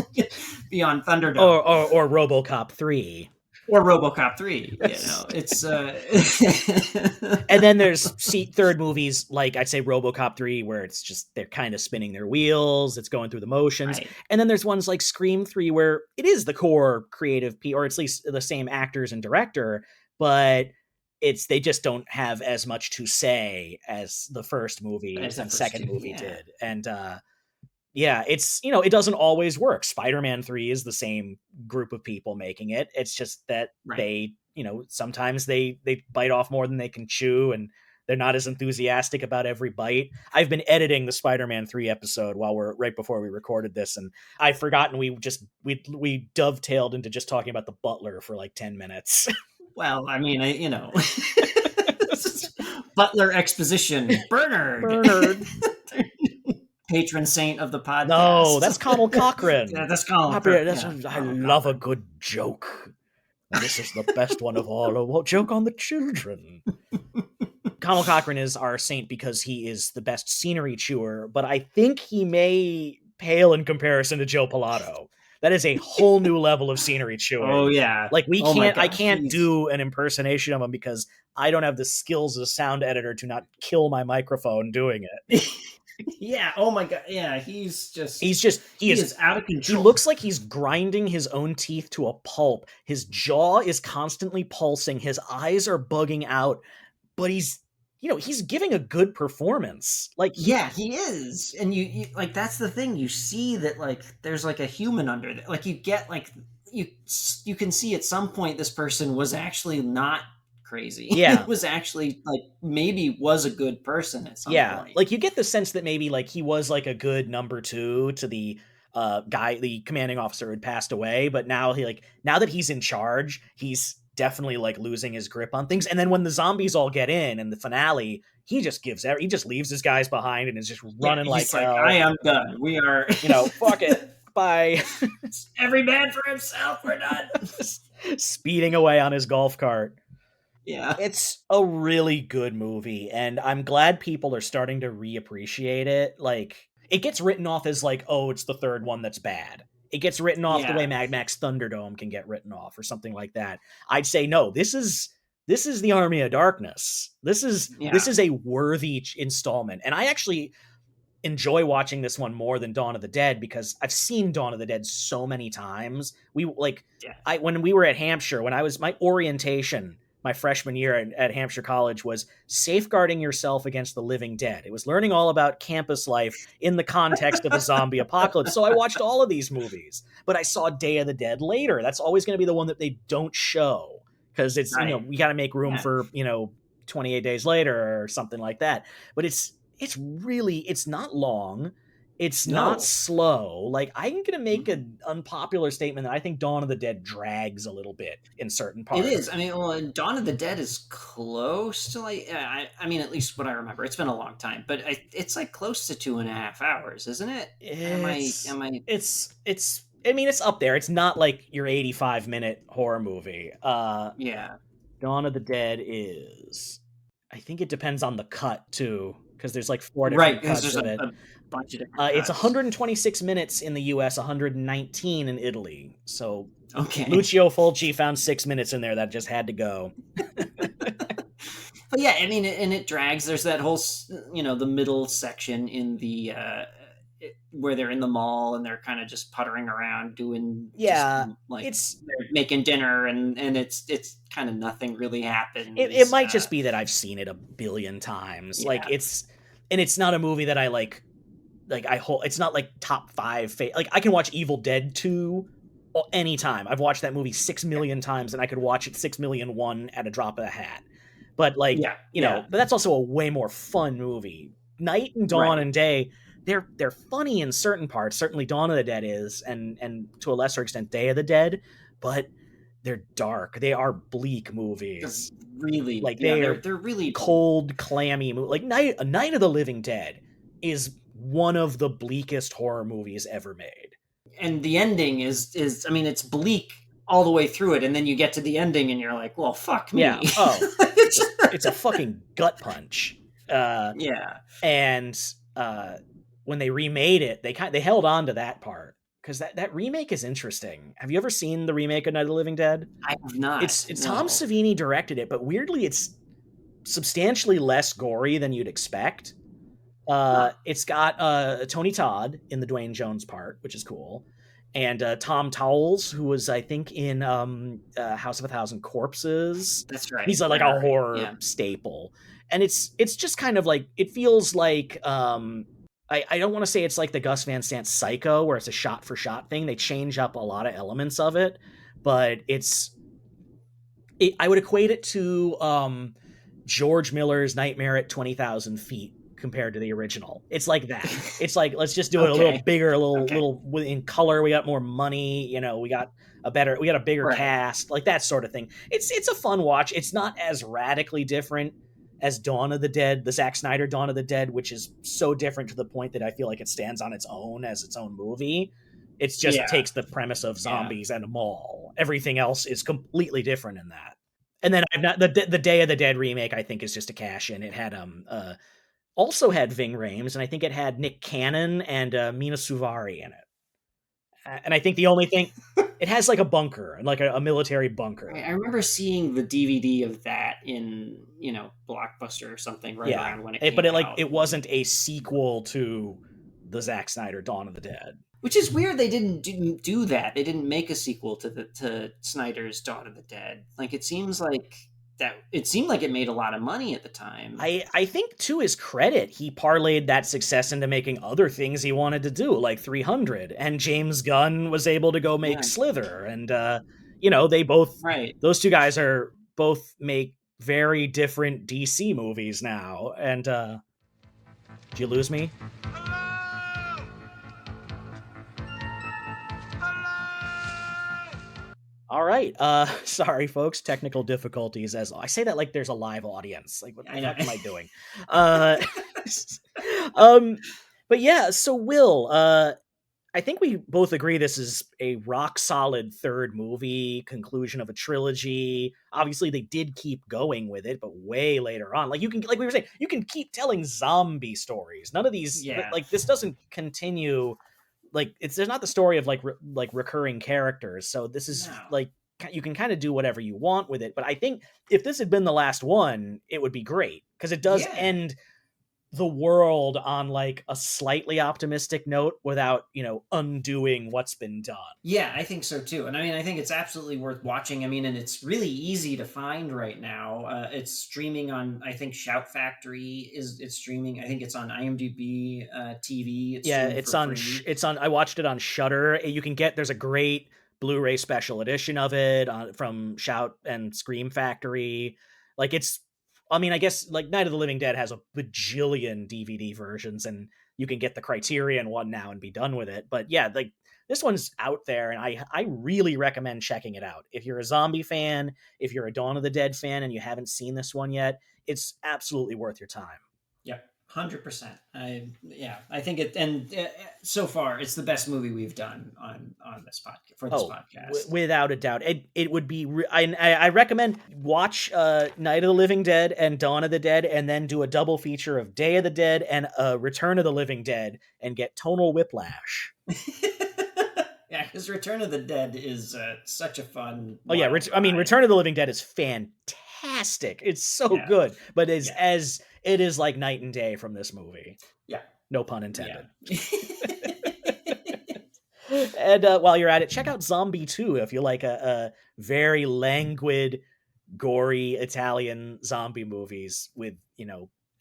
Beyond Thunderdome or RoboCop 3. Or RoboCop 3, it's and then there's third movies like, I'd say, RoboCop 3, where it's just they're kind of spinning their wheels, it's going through the motions. And then there's ones like Scream 3, where it is the core creative or at least the same actors and director, but they just don't have as much to say as the first movie and second movie did. And it's, it doesn't always work. Spider-Man 3 is the same group of people making it. It's just that they, sometimes they bite off more than they can chew, and they're not as enthusiastic about every bite. I've been editing the Spider-Man 3 episode right before we recorded this, and I've forgotten we dovetailed into just talking about the Butler for like 10 minutes. Well, I mean, Butler exposition, Bernard. Patron saint of the podcast. No, that's Connell Cochran. Yeah, that's Connell Cochran. I love a good joke. And this is the best one of all. A joke on the children. Connell Cochran is our saint because he is the best scenery chewer, but I think he may pale in comparison to Joe Pilato. That is a whole new level of scenery chewing. Oh yeah. Like I can't do an impersonation of him because I don't have the skills as a sound editor to not kill my microphone doing it. Yeah. Oh my God. Yeah. He is out of control. He looks like he's grinding his own teeth to a pulp. His jaw is constantly pulsing. His eyes are bugging out, but he's he's giving a good performance. Like, Yeah, he is. And you like, that's the thing. You see that, like, there's like a human under there. Like, you get like, you can see at some point this person was actually not crazy. yeah, Was actually like, maybe was a good person at some yeah. point. Like, you get the sense that maybe like he was like a good number two to the the commanding officer who had passed away, but now now that he's in charge, he's definitely like losing his grip on things. And then when the zombies all get in the finale, he just he just leaves his guys behind and is just Yeah, running like he's like, hell. I am done. We are, Fuck it. Bye. every man for himself. We're done. Speeding away on his golf cart. Yeah. It's a really good movie, and I'm glad people are starting to reappreciate it. Like, it gets written off as like, oh, it's the third one that's bad. It gets written off the way Mad Max Thunderdome can get written off, or something like that. I'd say no. This is the Army of Darkness. This is a worthy installment, and I actually enjoy watching this one more than Dawn of the Dead because I've seen Dawn of the Dead so many times. When we were at Hampshire, when I was my orientation my freshman year at Hampshire College was safeguarding yourself against the living dead. It was learning all about campus life in the context of the zombie apocalypse. So I watched all of these movies, but I saw Day of the Dead later. That's always going to be the one that they don't show because it's, we got to make room for, 28 Days Later or something like that. But it's not long. It's not slow. Like, I'm going to make an unpopular statement that I think Dawn of the Dead drags a little bit in certain parts. It is. I mean, well, Dawn of the Dead is close to like, I mean, at least what I remember. It's been a long time, but it's like close to 2.5 hours, isn't it? It's up there. It's not like your 85-minute horror movie. Yeah. Dawn of the Dead is, I think it depends on the cut too, because there's like 4 different cuts of it. Bunch of different it's 126 minutes in the US, 119 in Italy. So okay, Lucio Fulci found 6 minutes in there that just had to go. But yeah, I mean, and it drags. There's that whole, the middle section in the where they're in the mall and they're kind of just puttering around doing, they're making dinner and it's kind of nothing really happens. It might just be that I've seen it a billion times. Yeah. It's not a movie that I like. It's not like top 5. Like, I can watch Evil Dead 2 anytime. I've watched that movie 6 million times, and I could watch it 6,000,001 at a drop of a hat. But but that's also a way more fun movie. Night and Dawn and Day, they're funny in certain parts. Certainly, Dawn of the Dead is, and to a lesser extent, Day of the Dead. But they're dark. They are bleak movies. They're really, they're really cold, clammy. Like Night of the Living Dead is one of the bleakest horror movies ever made. And the ending is I mean, it's bleak all the way through it, and then you get to the ending and you're like, well, fuck me. Yeah. Oh, it's a fucking gut punch. And when they remade it, they held on to that part because that remake is interesting. Have you ever seen the remake of Night of the Living Dead? I have not. It's Tom Savini directed it, but weirdly it's substantially less gory than you'd expect. It's got Tony Todd in the Dwayne Jones part, which is cool, and Tom Towles, who was, I think, in House of a Thousand Corpses. That's right. He's like a horror staple, and it's just kind of like, it feels like I don't want to say it's like the Gus Van Sant Psycho, where it's a shot for shot thing. They change up a lot of elements of it, but I would equate it to George Miller's Nightmare at 20,000 Feet compared to the original. It's like that. It's like, let's just do it a little bigger, a little in color. We got more money, we got a bigger cast, like that sort of thing. It's a fun watch. It's not as radically different as Dawn of the Dead, the Zack Snyder Dawn of the Dead, which is so different to the point that I feel like it stands on its own as its own movie. It just takes the premise of zombies and a mall. Everything else is completely different in that. And then the Day of the Dead remake, I think, is just a cash in. It had also had Ving Rhames, and I think it had Nick Cannon and Mina Suvari in it. And I think the only thing, it has like a bunker, like a military bunker. I remember seeing the DVD of that in, Blockbuster or something around when it came out. It wasn't a sequel to the Zack Snyder Dawn of the Dead. Which is weird. They didn't do that. They didn't make a sequel to Snyder's Dawn of the Dead. Like, it seems like that it seemed like it made a lot of money at the time. I think to his credit, he parlayed that success into making other things he wanted to do, like 300, and James Gunn was able to go make Yeah. Slither, and they both, Right. those two guys are both make very different DC movies now. And did you lose me? All right. Sorry, folks. Technical difficulties. As I say that, like there's a live audience. Like, what the fuck am I doing? But yeah. So, Will, I think we both agree this is a rock solid third movie, conclusion of a trilogy. Obviously, they did keep going with it, but way later on. Like like we were saying, you can keep telling zombie stories. None of these, like this doesn't continue. Like there's not the story of like recurring characters. So this is like you can kind of do whatever you want with it. But I think if this had been the last one, it would be great because it does end the world on like a slightly optimistic note without, undoing what's been done. Yeah, I think so too. And I mean, I think it's absolutely worth watching. I mean, and it's really easy to find right now. It's streaming on, I think Shout Factory it's streaming. I think it's on IMDb TV. It's on, I watched it on Shudder. You can there's a great Blu-ray special edition of it from Shout and Scream Factory. Like I guess like Night of the Living Dead has a bajillion DVD versions, and you can get the Criterion one now and be done with it. But yeah, like this one's out there, and I really recommend checking it out. If you're a zombie fan, if you're a Dawn of the Dead fan, and you haven't seen this one yet, it's absolutely worth your time. Yeah, 100%. I think it, and so far it's the best movie we've done on this podcast for this podcast, without a doubt. It would be. I recommend watch Night of the Living Dead and Dawn of the Dead, and then do a double feature of Day of the Dead and Return of the Living Dead, and get tonal whiplash. Yeah, because Return of the Dead is such a fun. Oh yeah, Return of the Living Dead is fantastic. It's so good, but as it is like night and day from this movie. Yeah. No pun intended. Yeah. And while you're at it, check out Zombie 2 if you like a very languid, gory Italian zombie movies with,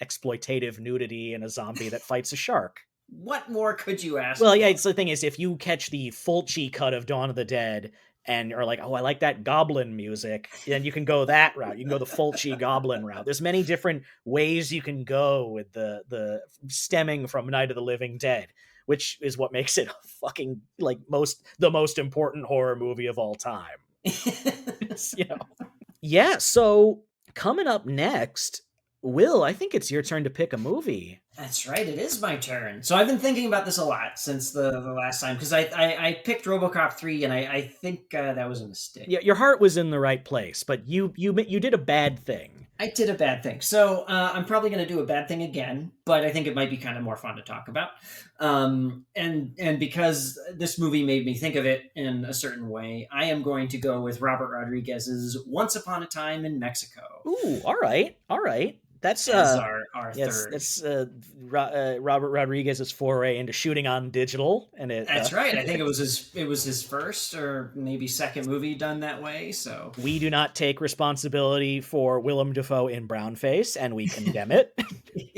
exploitative nudity and a zombie that fights a shark. What more could you ask? Well, yeah, it's the thing is, if you catch the Fulci cut of Dawn of the Dead and are like, oh, I like that goblin music, then you can go that route. You can go the Fulci goblin route. There's many different ways you can go with the stemming from Night of the Living Dead, which is what makes it fucking like the most important horror movie of all time. Yeah, so coming up next, Will, I think it's your turn to pick a movie. That's right, it is my turn. So I've been thinking about this a lot since the last time, because I picked RoboCop 3, and I think that was a mistake. Yeah, your heart was in the right place, but you did a bad thing. I did a bad thing. So I'm probably going to do a bad thing again, but I think it might be kind of more fun to talk about. And because this movie made me think of it in a certain way, I am going to go with Robert Rodriguez's Once Upon a Time in Mexico. Ooh, all right. That's our third. That's Robert Rodriguez's foray into shooting on digital, and that's right. I think it was his first or maybe second movie done that way. So we do not take responsibility for Willem Dafoe in brownface, and we condemn it,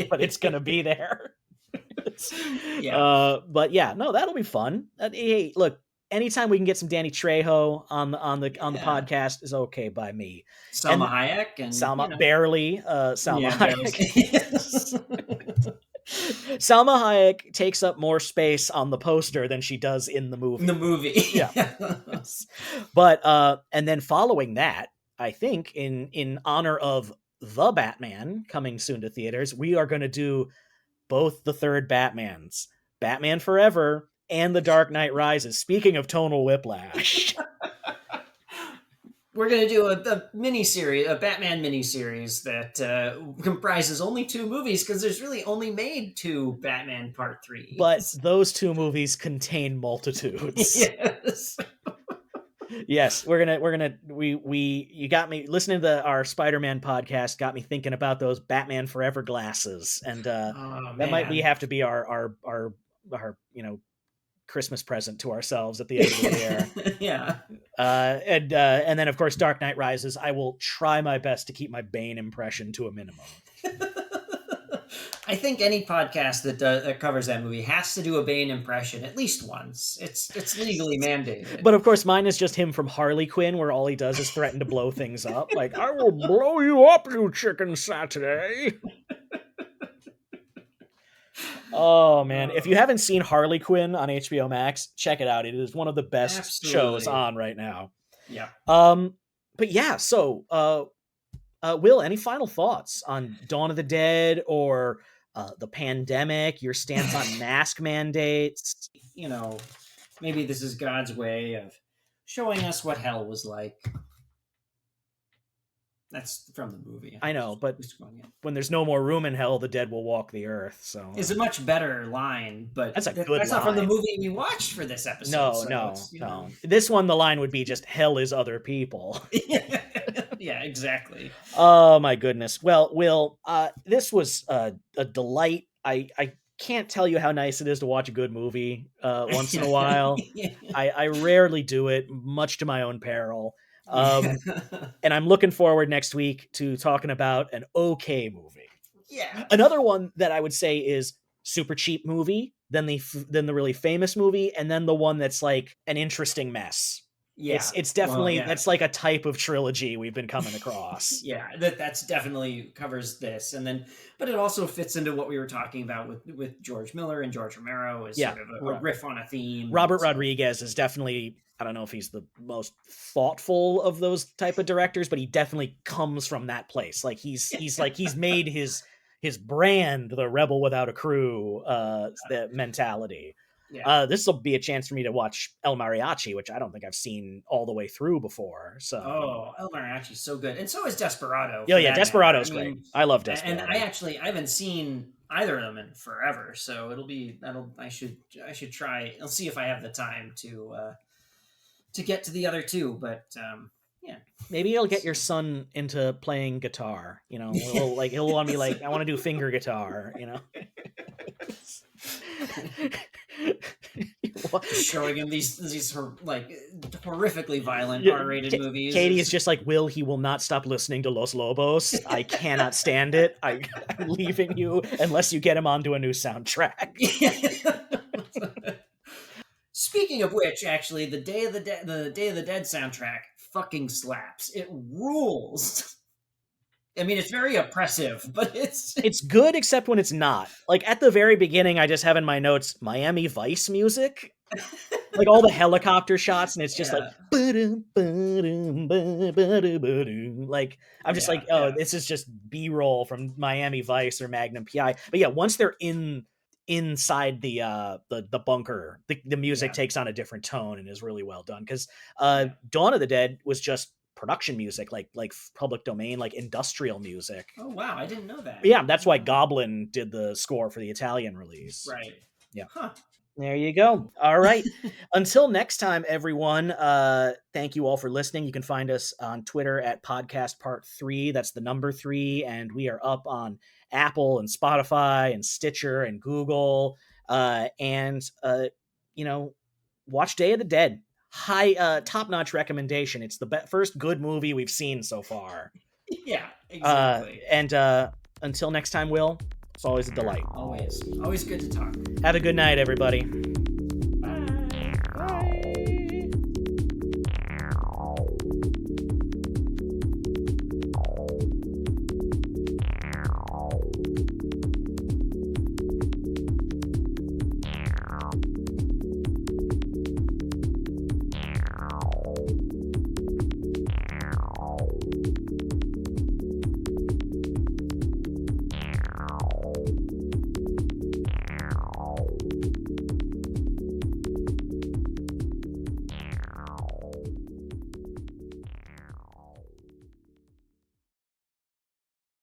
but it's gonna be there. But yeah, no, that'll be fun. Hey, look. Anytime we can get some Danny Trejo on the podcast is okay by me. Salma Hayek and Salma Hayek. Salma Hayek takes up more space on the poster than she does in the movie. Yeah. But and then following that, I think in honor of The Batman coming soon to theaters, we are going to do both the third Batmans, Batman Forever and The Dark Knight Rises. Speaking of tonal whiplash. We're going to do a miniseries, a Batman miniseries that comprises only 2 movies, because there's really only made 2 Batman Part 3. But those 2 movies contain multitudes. Yes. Yes, you got me listening to our Spider-Man podcast, got me thinking about those Batman Forever glasses. And that might have to be our Christmas present to ourselves at the end of the year. Yeah. And then of course Dark Knight Rises. I will try my best to keep my Bane impression to a minimum. I think any podcast that covers that movie has to do a Bane impression at least once. It's legally mandated. But of course, mine is just him from Harley Quinn, where all he does is threaten to blow things up. Like, I will blow you up, you chicken Saturday. Oh man, if you haven't seen Harley Quinn on HBO Max, check it out. It is one of the best shows on right now. Yeah. But yeah, so Will, any final thoughts on Dawn of the Dead or the pandemic, your stance on mask mandates? You know, maybe this is God's way of showing us what hell was like. That's from the movie. I know, but when there's no more room in hell, the dead will walk the earth. So it's a much better line, but that's that's line. Not from the movie we watched for this episode. No. This one, the line would be just "Hell is other people." Yeah, exactly. Oh my goodness. Well, Will, this was a delight. I can't tell you how nice it is to watch a good movie once in a while. I rarely do it, much to my own peril. And I'm looking forward next week to talking about an okay movie. Yeah. Another one that I would say is super cheap movie, then the really famous movie, and then the one that's like an interesting mess. Yeah, it's definitely that's like a type of trilogy we've been coming across. Yeah, that's definitely covers this, and then but it also fits into what we were talking about with George Miller and George Romero as sort of a riff on a theme. Robert Rodriguez is definitely, I don't know if he's the most thoughtful of those type of directors, but he definitely comes from that place. Like he's made his brand the Rebel Without a Crew the mentality. Yeah. This will be a chance for me to watch El Mariachi, which I don't think I've seen all the way through before. So, El Mariachi's so good, and so is Desperado. Yeah, Desperado's great. I love Desperado, and I haven't seen either of them in forever. So I should try. I'll see if I have the time to get to the other two, but yeah. Maybe you'll get your son into playing guitar. You know, he'll want to be like, I want to do finger guitar. You know. Showing him these like horrifically violent R-rated movies. Katie is just like, Will, he will not stop listening to Los Lobos. I cannot stand it. I'm leaving you unless you get him onto a new soundtrack. Speaking of which, actually, the Day of the Dead soundtrack fucking slaps. It rules. I mean, it's very oppressive, but it's good except when it's not. Like at the very beginning, I just have in my notes Miami Vice music, like all the helicopter shots, and it's just like I'm just like, this is just B-roll from Miami Vice or Magnum PI. But yeah, once they're inside the bunker, the music takes on a different tone and is really well done. Because Dawn of the Dead was just production music, like public domain, like industrial music. Oh wow, I didn't know that. But yeah, that's why Goblin did the score for the Italian release. Right. Yeah. Huh. There you go. All right. Until next time, everyone. Thank you all for listening. You can find us on Twitter at Podcast Part 3. That's the number 3, and we are up on Apple and Spotify and Stitcher and Google. And watch Day of the Dead. High top-notch recommendation. It's the first good movie we've seen so far. Yeah, exactly. And until next time, Will, it's always a delight. Always good to talk. Have a good night, everybody.